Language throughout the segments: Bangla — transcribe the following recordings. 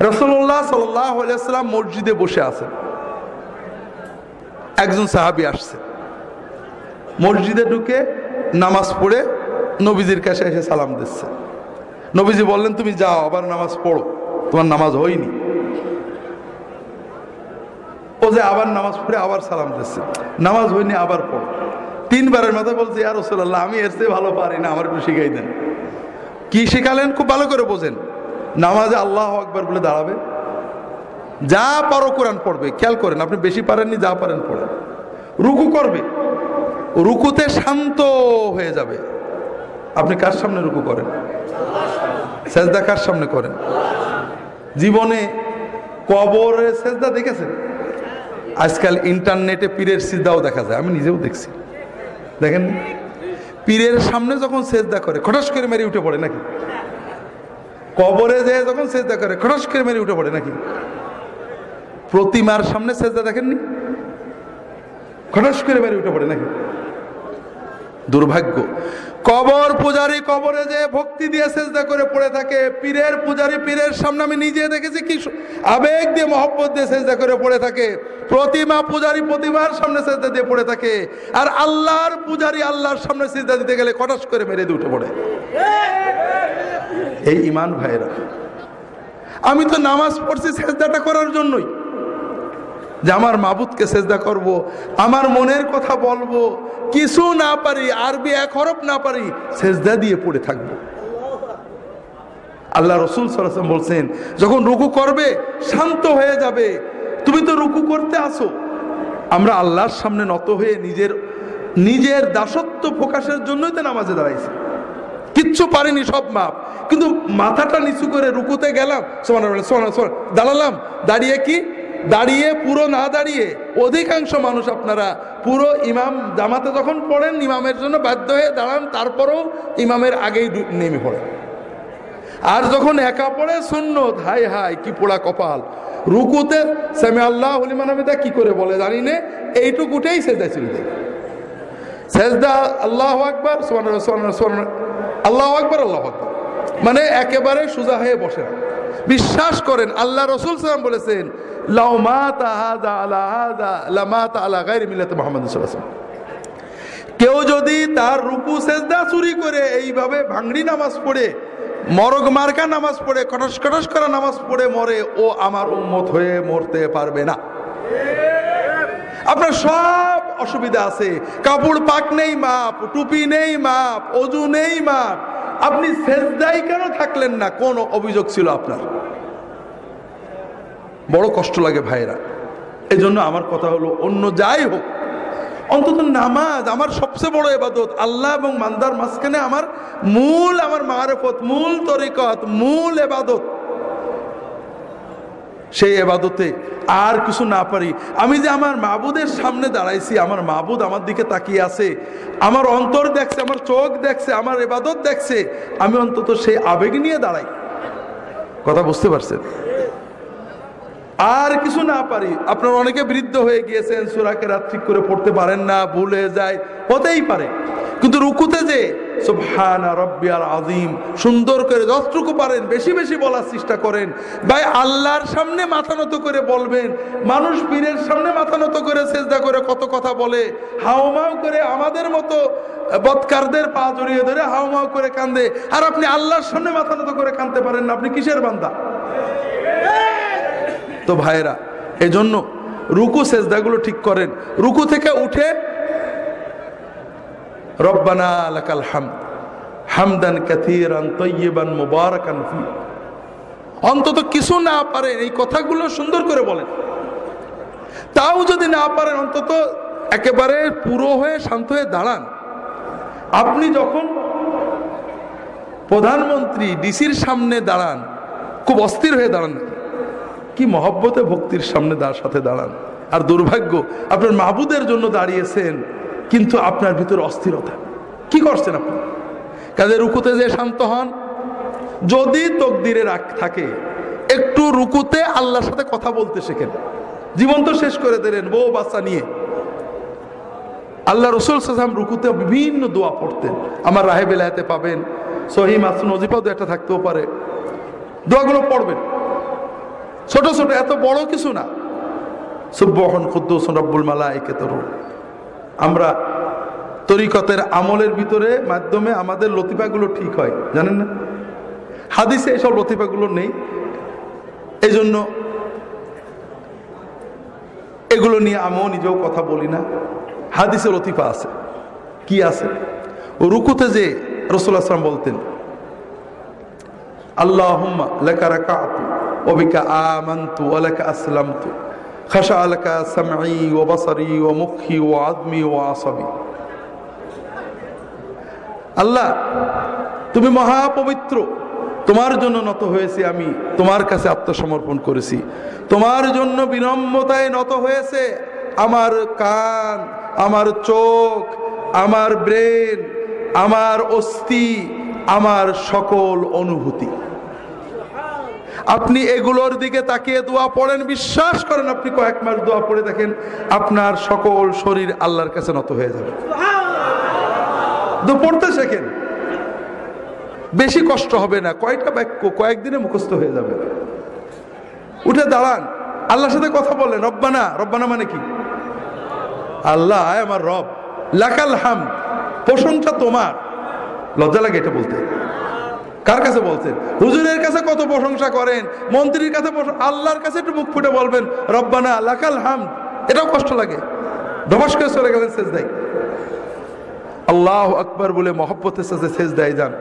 রাসূলুল্লাহ সাল্লাল্লাহু আলাইহি ওয়াসাল্লাম মসজিদে বসে আছেন, একজন সাহাবী আসছে, মসজিদে ঢুকে নামাজ পড়ে নবীজির কাছে এসে সালাম দিচ্ছে। নবীজি বললেন, তুমি যাও আবার নামাজ পড়ো, তোমার নামাজ হয়নি। ও যে আবার নামাজ পড়ে আবার সালাম দিচ্ছে, নামাজ হয়নি আবার পড়ো। তিনবারের মাথায় বলছে, ইয়া রাসূলুল্লাহ, আমি এর চেয়ে ভালো পারি না, আমার একটু শিখাই দেন। কি শিখালেন খুব ভালো করে বোঝেন। নামাজে আল্লাহু আকবার বলে দাঁড়াবে, যা পারো কোরআন পড়বে, খেয়াল করেন, আপনি বেশি পারেননি, যা পারেন পড়েন। রুকু করবে, রুকুতে শান্ত হয়ে যাবে। আপনি কার সামনে রুকু করেন? সেজদা কার সামনে করেন? জীবনে কবরে সেজদা দেখেছেন? আজকাল ইন্টারনেটে পীরের সিজদাও দেখা যায়, আমি নিজেও দেখছি। দেখেন, পীরের সামনে যখন সেজদা করে খটাস করে মেরে উঠে পড়ে নাকি? কবরে যে যখন সেজদা করে খটাস করে মেরে উঠে পড়ে নাকি? প্রতিমার সামনে সেজদা দেখেননি? খটাস করে মেরে উঠে পড়ে নাকি? দুর্ভাগ্য। কবর পূজারী কবরে যে ভক্তি দিয়ে সেজদা করে পড়ে থাকে, পীরের পূজারী পীরের সামনে আমি নিজে দেখেছি কি আবেগ দিয়ে মহব্বত দিয়ে সেজদা করে পড়ে থাকে। প্রতিমা পূজারী প্রতিমার সামনে সেজদা দিয়ে পড়ে থাকে, আর আল্লাহর পূজারী আল্লাহর সামনে সেজদা দিতে গেলে খটাস করে মেরে দিয়ে উঠে পড়ে। এই ঈমান ভাইরা, আমি তো নামাজ পড়ছি সেজদাটা করার জন্যই, যে আমার মাবুদকে সেজদা করব, আমার মনের কথা বলবো, কিছু না পারি, আরবি এক হরফ না পারি, সেজদা দিয়ে পড়ে থাকবো। আল্লাহ রাসূল সাল্লাল্লাহু আলাইহি ওয়াসাল্লাম বলছেন, যখন রুকু করবে শান্ত হয়ে যাবে। তুমি তো রুকু করতে আসো, আমরা আল্লাহর সামনে নত হয়ে নিজের দাসত্ব প্রকাশের জন্যই তো নামাজে দাঁড়াইছি। কিচ্ছু পারিনি, সব মাপ, কিন্তু মাথাটা নিচু করে রুকুতে গেলাম, দাঁড়ালাম, দাঁড়িয়ে কি দাঁড়িয়ে পুরো না দাঁড়িয়ে, অধিকাংশ মানুষ আপনারা পুরো ইমাম জামাতে যখন পড়েন ইমামের জন্য বাধ্য হয়ে দাঁড়ান, তারপরেও ইমামের আগেই নেমে পড়েন। আর যখন একা পড়ে সুন্নত, হাই হাই কি পোড়া কপাল, রুকুতে সামি আল্লাহু লিমান হামিদা কি করে বলে জানি না, এইটুকুটাই সেজদা চলে যায়। সেজদা আল্লাহু আকবার সুবহানাল্লাহ সুবহানাল্লাহ আল্লাহু আকবার আল্লাহু আকবার, মানে একেবারে সোজা হয়ে বসে না। বিশ্বাস করেন, আল্লাহ রাসূল সাল্লাল্লাহু আলাইহি ওয়াসাল্লাম বলেছেন, লাউ মাতা হাযা আলা হাযা লামাতা আলা গায়রি মিল্লাতি মুহাম্মাদ সাল্লাল্লাহু আলাইহি ওয়াসাল্লাম। কেউ যদি তার রুকু সেজদা চুরি করে এইভাবে ভাঙড়ি নামাজ পড়ে, মরগ মার্কা নামাজ পড়ে, কটস কটস করা নামাজ পড়ে মরে, ও আমার উম্মত হয়ে মরতে পারবে না। আপনার সব অসুবিধা আছে, কাপড় পাক নেই মাপ, টুপি নেই মাপ, ওযু নেই মাপ, আপনি সেজদায় কেন থাকলেন না? কোন অভিযোগ ছিল আপনার? বড় কষ্ট লাগে ভাইরা। এই জন্য আমার কথা হলো, অন্য যাই হোক, অন্তত নামাজ আমার সবচেয়ে বড় ইবাদত। আল্লাহ এবং বান্দার মাঝখানে আমার মারিফত, মূল তরিকত, মূল ইবাদত। সেই ইবাদতে আর কিছু না পারি, আমি যে আমার মাবুদের সামনে দাঁড়াইছি, আমার মাবুদ আমার দিকে তাকিয়ে আছে, আমার অন্তর দেখছে, আমার চোখ দেখছে, আমার ইবাদত দেখছে, আমি অন্তত সেই আবেগ নিয়ে দাঁড়াই। কথা বুঝতে পারছেন? আর কিছু না পারি। আপনার অনেকে বৃদ্ধ হয়ে গিয়েছেন, সূরা কেরাত ঠিক করে পড়তে পারেন না, ভুলে যায়, হতেই পারে, কিন্তু রুকুতে যে সুবহানা রাব্বিয়াল আযীম সুন্দর করে যতটুকু পারেন বেশি বেশি বলার চেষ্টা করেন। ভাই, আল্লাহর সামনে মাথা নত করে বলবেন। মানুষ পীরের সামনে মাথা নত করে সেজদা করে কত কথা বলে, হাউমাউ করে আমাদের মতো বদকারদের পা জড়িয়ে ধরে হাউমাউ করে কান্দে, আর আপনি আল্লাহর সামনে মাথা নত করে কাঁদতে পারেন না, আপনি কিসের বান্দা? তো ভাইরা, এজন্য রুকু সেজদাগুলো ঠিক করেন। রুকু থেকে উঠে রব্বানা লাকাল হামদ হামদান কাসীরান তাইয়িবান মুবারাকান ফি, অন্তত কিছু না পারেন এই কথাগুলো সুন্দর করে বলেন। তাও যদি না পারেন, অন্তত একেবারে পুরো হয়ে শান্ত হয়ে দাঁড়ান। আপনি যখন প্রধানমন্ত্রী ডিসির সামনে দাঁড়ান, খুব অস্থির হয়ে দাঁড়ান, কি মহব্বতে ভক্তির সামনে সাথে দাঁড়ান। আর দুর্ভাগ্য, আপনার মাবুদের জন্য দাঁড়িয়েছেন, কিন্তু আপনার ভিতরে অস্থিরতা। কি করছেন আপনি? কাজে রুকুতে যে শান্ত হন। যদি তকদিরে রাখ থাকে, একটু রুকুতে আল্লাহর সাথে কথা বলতে শেখেন। জীবন তো শেষ করে দিলেন বউ বাচ্চা নিয়ে। আল্লাহ রাসূল সাল্লাল্লাহু আলাইহি ওয়াসাল্লাম রুকুতে বিভিন্ন দোয়া পড়তেন, আমার রাহে বেলায়েতে পাবেন, সহিহ মাসনুদ ওজিফা একটা থাকতেও পারে, দোয়াগুলো পড়বেন। ছোট ছোট, এত বড় কিছু না। সুবহান কুদ্দুসুন রব্বুল মালাইকাতুর রূহ। আমরা তরিকতের আমলের ভিতরে মাধ্যমে আমাদের লতিফাগুলো ঠিক হয়, জানেন না? হাদিসে এইসব লতিফাগুলো নেই, এই জন্য এগুলো নিয়ে আমিও নিজেও কথা বলি না। হাদিসে লতিফা আছে। কি আছে? রুকুতে যে রাসূলুল্লাহ সাল্লাল্লাহু আলাইহি ওয়াসাল্লাম বলতেন, আল্লাহুম্মা লাকা রাকাতু ওয়া বিকা আমানতু ওয়া লাকা আসলামতু খাশা লাকা সামঈ ওয়া বাসারি ওয়া মুখি ওয়া আযমি ওয়া আসাবি। আল্লাহ, তুমি মহাপবিত্র, তোমার জন্য নত হয়েছি, আমি তোমার কাছে আত্মসমর্পণ করেছি। তোমার জন্য বিনম্রতায় নত হয়েছে আমার কান, আমার চোখ, আমার ব্রেন, আমার অস্থি, আমার সকল অনুভূতি। আপনি এগুলোর দিকে তাকিয়ে দোয়া পড়েন, বিশ্বাস করেন আপনি কয়েক মাস দোয়া পড়ে দেখেন আপনার সকল শরীর আল্লাহর কাছে নত হয়ে যাবে। তো পড়তে শেখেন, বেশি কষ্ট হবে না, কয়েকটা বাক্য কয়েকদিনে মুখস্থ হয়ে যাবে। উঠে দাঁড়ান, আল্লাহর সাথে কথা বলেন। রব্বানা, রব্বানা মানে কি? আল্লাহ আমার রব, লাকাল হামদ, প্রশংসা তোমার। লজ্জা লাগে এটা বলতে। কার কাছে বলছেন? হুজুরের কাছে কত প্রশংসা করেন, মন্ত্রীর কাছে, আল্লাহর কাছে একটু মুখ ফুটে বলবেন রব্বানা লাকাল হামদ, এটাও কষ্ট লাগে। ধবাস করে চলে গেলেন সেজদায়। আল্লাহু আকবার বলে মহব্বতের সাথে সেজদায় যান।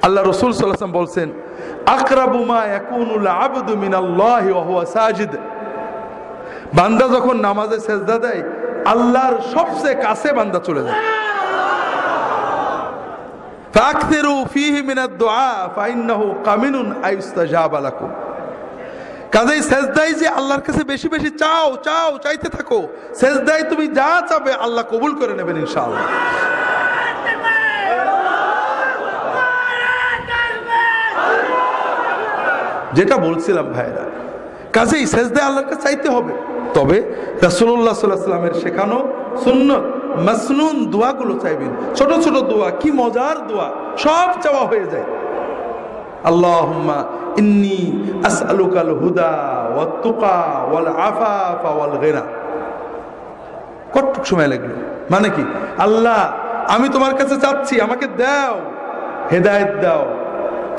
আল্লাহ রাসূল সাল্লাল্লাহু আলাইহি ওয়াসাল্লাম বলছেন, আকরাবু মা ইয়াকুনুল আবদু মিনাল্লাহি ওয়া হুয়া সাজিদ। বান্দা যখন নামাজে সেজদা দেয়, আল্লাহর সবচেয়ে কাছে বান্দা চলে যায়। ফাকসিরু ফীহি মিনাদ দুআ ফাইন্নাহু কামিনুন আইস্তাজাবা লাকুম। কাজেই সেজদায় যে আল্লাহর কাছে বেশি বেশি চাও, চাও, চাইতে থাকো। সেজদায় তুমি যা চাবে আল্লাহ কবুল করে নেবেন ইনশাআল্লাহ। যেটা বলছিলাম ভাইরা, কাজেই সেজদায় আল্লাহর কাছে চাইতে হবে। তবে রাসূলুল্লাহ সাল্লাল্লাহু আলাইহি ওয়াসাল্লামের শেখানো সুন্নত মাসনুন দোয়াগুলো চাইবেন। ছোট ছোট দোয়া, কি মজার দোয়া, সব চাওয়া হয়ে যায়। আল্লাহুম্মা ইন্নী আসআলুকাল হুদা ওয়াত তুকা ওয়াল আফাফা ওয়াল গিনা। কতটুকু সময় লাগলো? মানে কি? আল্লাহ, আমি তোমার কাছে চাচ্ছি, আমাকে দাও, হেদায়েত দাও,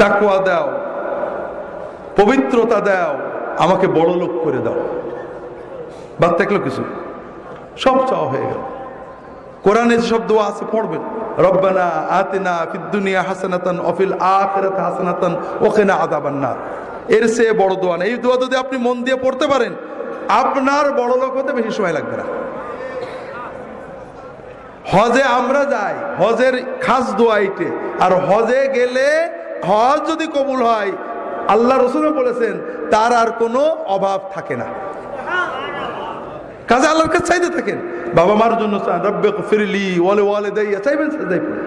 তাকওয়া দাও, পবিত্রতা দাও, আমাকে বড় লোক করে দাও। বাদ থাকলো কিছু? সব চাওয়া হয়ে গেল। কোরআনে যেসব দোয়া আছে পড়বেন। রব্বানা আতিনা ফিদ দুনিয়া হাসানাতান ওয়া ফিল আখিরাতি হাসানাতান ওয়া কিনা আযাবান নার। এর চেয়ে বড় দোয়া নেই। এই দোয়া যদি আপনি মন দিয়ে পড়তে পারেন, আপনার বড় লোক হতে বেশি সময় লাগবে না। হজে আমরা যাই, হজের খাস দোয়া এইটে। আর হজে গেলে হজ যদি কবুল হয়, আল্লাহ রাসূল বলেছেন তার আর কোনো অভাব থাকে না। কাজে আল্লাহর কাছে চাইতে থাকেন। বাবা মার জন্য চান, রব্বিগফিরলি ওয়া লিওয়ালিদাইয়া, চাইবেন সেজদায় পড়ে।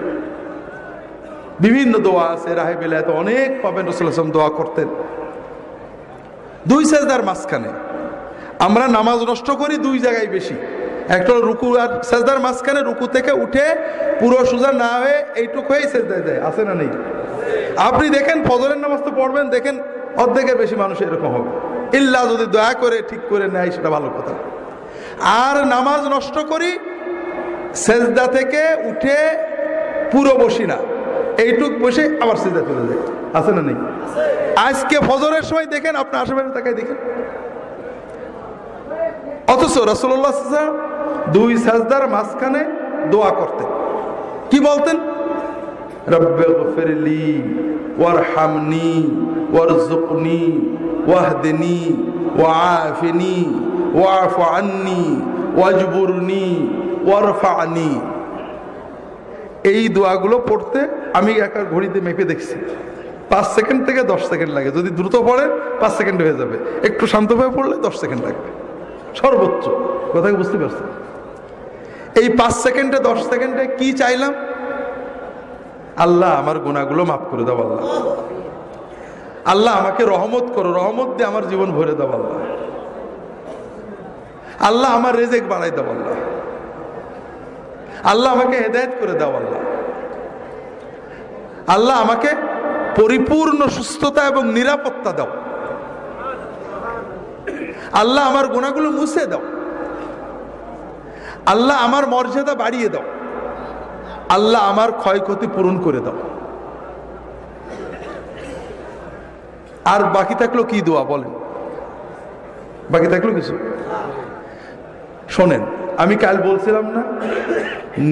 বিভিন্ন দোয়া আছে, রাহে বিলায়াতে অনেক পাবেন। রাসূলুল্লাহ সাল্লাল্লাহু আলাইহি ওয়াসাল্লাম দোয়া করতেন দুই সেজদার মাঝখানে। আমরা নামাজ নষ্ট করি দুই জায়গায় বেশি। একটা রুকু আর সেজদার মাঝখানে, রুকু থেকে উঠে পুরো সোজা না হয়ে এইটুকু হয়েই সেজদায় যায়, আছে না নেই? আপনি দেখেন ফজরের নামাজ তো পড়বেন, দেখেন অর্ধেকের বেশি মানুষ এরকম হবে। ইল্লা যদি দয়া করে ঠিক করে নেয় সেটা ভালো কথা। আর নামাজ নষ্ট করি, সেজদা থেকে উঠে পুরো বসি না, এইটুক বসে আবার সেজদা চলে যায়, আছে না নেই? আজকে ফজরের সময় দেখেন, আপনার আশেপাশে তাকায় দেখেন। অথচ রাসূলুল্লাহ সাল্লাল্লাহু আলাইহি ওয়াসাল্লাম দুই সেজদার মাঝখানে দোয়া করতেন। কি বলতেন? রব্বিগফিরলি ওয়ারহামনি ওয়ারযুকনি ওয়াহদিনি ওয়াআফিনি ওয়াফু আন্নি ওয়াজবুরনি ওয়ারফানি। এই দোয়াগুলো পড়তে আমি একা ঘড়িতে মেপে দেখছি 5 সেকেন্ড থেকে 10 সেকেন্ড লাগে। যদি দ্রুত পড়েন 5 সেকেন্ড হয়ে যাবে, একটু শান্তভাবে পড়লে 10 সেকেন্ড লাগবে সর্বোচ্চ। কথা বুঝতে পারছেন? এই 5 সেকেন্ডে 10 সেকেন্ডে কি চাইলাম? আল্লাহ আমার গুনাহগুলো মাফ করে দাও। আল্লাহ, আল্লাহ আমাকে রহমত করো, রহমত দিয়ে আমার জীবন ভরে দাও। আল্লাহ, আল্লাহ আমার রিজিক বাড়াই দাও। আল্লাহ, আল্লাহ আমাকে হেদায়েত করে দাও। আল্লাহ, আল্লাহ আমাকে পরিপূর্ণ সুস্থতা এবং নিরাপত্তা দাও। আল্লাহ আমার গুনাহগুলো মুছে দাও, আল্লাহ আমার মর্যাদা বাড়িয়ে দাও, আল্লাহ আমার ক্ষয়ক্ষতি পূরণ করে দাও। আর বাকি থাকলো কি দোয়া বলেন? বাকি থাকলো কিছু? শোনেন, আমি কাল বলছিলাম না,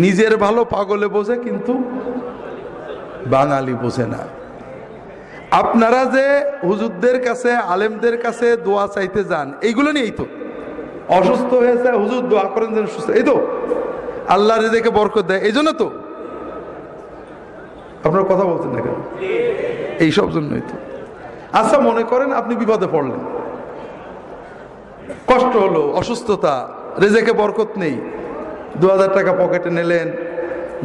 নিজের ভালো পাগলে বোঝে কিন্তু বাঙালি বোঝে না। আপনারা যে হুজুরদের কাছে, আলেমদের কাছে দোয়া চাইতে যান, এইগুলো নিয়েই তো। অসুস্থ হয়েছে, হুজুর দোয়া করেন যেন সুস্থ, এই তো আল্লাহ রিজিকে বরকত দেয়, এই জন্য তো। আপনারা কথা বলছেন না কেন? এইসব জন্যই তো। আচ্ছা, মনে করেন আপনি বিপদে পড়লেন, কষ্ট হলো, অসুস্থতা, রেজেকে বরকত নেই, 2000 টাকা পকেটে নিলেন,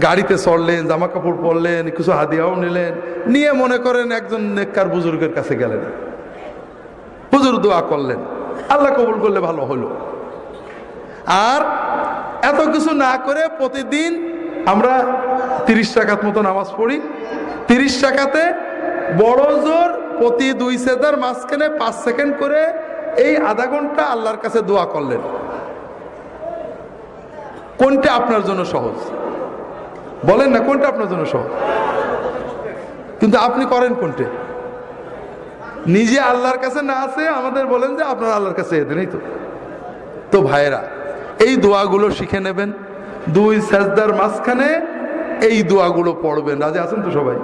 গাড়িতে চড়লেন, জামা কাপড় পরলেন, কিছু হাদিয়াও নিলেন, নিয়ে মনে করেন একজন নেককার বুজুর্গের কাছে গেলেন, হুজুর দোয়া করলেন, আল্লাহ কবুল করলে ভালো হলো। আর এত কিছু না করে প্রতিদিন আমরা 30 রাকাত মতো নামাজ পড়ি, 30 রাকাতে বড় জোর প্রতি 2 সেজদার মাঝখানে 5 সেকেন্ড করে এই আধা ঘন্টা আল্লাহর কাছে দোয়া করলেন। কোনটা আপনার জন্য সহজ বলেন না? কোনটা আপনার জন্য সহজ? কিন্তু আপনি করেন কোনটা? নিজে আল্লাহর কাছে না আছে আমাদের বলেন যে আপনারা আল্লাহর কাছে এদেন, এই তো। তো ভাইরা, এই দোয়াগুলো শিখে নেবেন, 2 সেজদার মাঝখানে এই দোয়াগুলো পড়বেন। রাজি আছেন তো সবাই?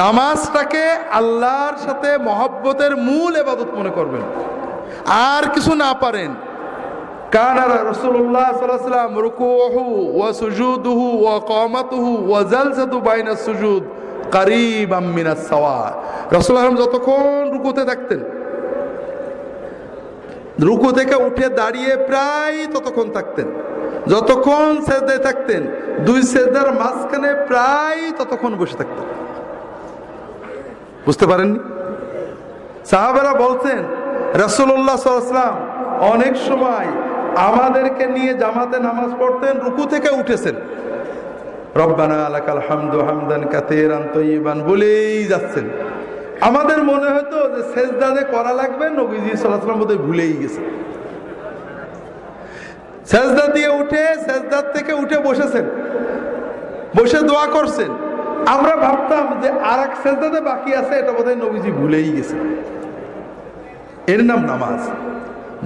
নামাজটাকে আল্লাহর সাথে মহব্বতের মূল ইবাদত মনে করবেন। আর কিছু না পারেন, কানা রাসূলুল্লাহ সাল্লাল্লাহু আলাইহি ওয়াসাল্লাম রুকুহু ওয়া সুজুদুহু ওয়া কিয়ামাতুহু ওয়া জালসাতু বাইনাস সুজুদ কারীবাম মিনাস সাওয়া। রাসূলুল্লাহ যতক্ষণ রুকুতে থাকতেন, রুকু থেকে উঠে দাঁড়িয়ে প্রায় ততক্ষণ থাকতেন, যতক্ষণ সেজদায় থাকতেন 2 সেজদার মাঝখানে প্রায় ততক্ষণ বসে থাকতেন। বুঝতে পারেননি? সাহাবারা বলতেন রাসূলুল্লাহ সাল্লাল্লাহু আলাইহি ওয়াসাল্লাম অনেক সময় আমাদেরকে নিয়ে জামাতে নামাজ পড়তেন, রুকু থেকে উঠেছেন, রব্বানা লাকাল হামদু হামদান কাসীরান তাইয়িবান বলেই যাচ্ছেন। আমাদের মনে হতো যে সেজদা যে করা লাগবে, নবীজি সাল্লাল্লাহু আলাইহি ওয়াসাল্লাম বোধহয় ভুলেই গেছেন। সেজদা দিয়ে উঠে, সেজদার থেকে উঠে বসেছেন, বসে দোয়া করছেন। আমরা ভাবতাম যে আরেক সেজদাতে বাকি আছে, এটা বোধহয় নবীজি ভুলেই গেছে। এর নাম নামাজ।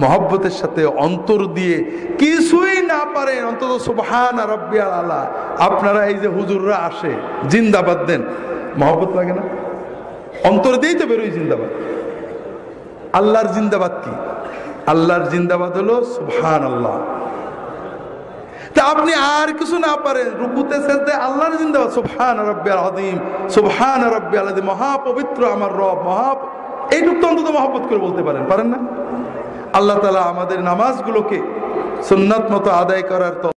মহব্বতের সাথে অন্তর দিয়ে, কিছুই না পারেন অন্তত সুবহান রাব্বিয়াল আলা। আপনারা এই যে হুজুররা আসে জিন্দাবাদ দেন, মহব্বত লাগে না? অন্তর দিয়েই তো বেরোই জিন্দাবাদ। আল্লাহর জিন্দাবাদ কি? আল্লাহর জিন্দাবাদ হলো সুবহানাল্লাহ। তা আপনি আর কিছু না পারেন, রুকুতে সেজদায় আল্লাহর জিন্দাবাদ, সুবহান রাব্বিয়াল আযীম, সুবহান রাব্বিয়াল আযীম, মহাপবিত্র আমার রব, এইটুকু তো অন্তত মহব্বত করে বলতে পারেন না? আল্লাহ তাআলা আমাদের নামাজগুলোকে সুন্নাত মতো আদায় করার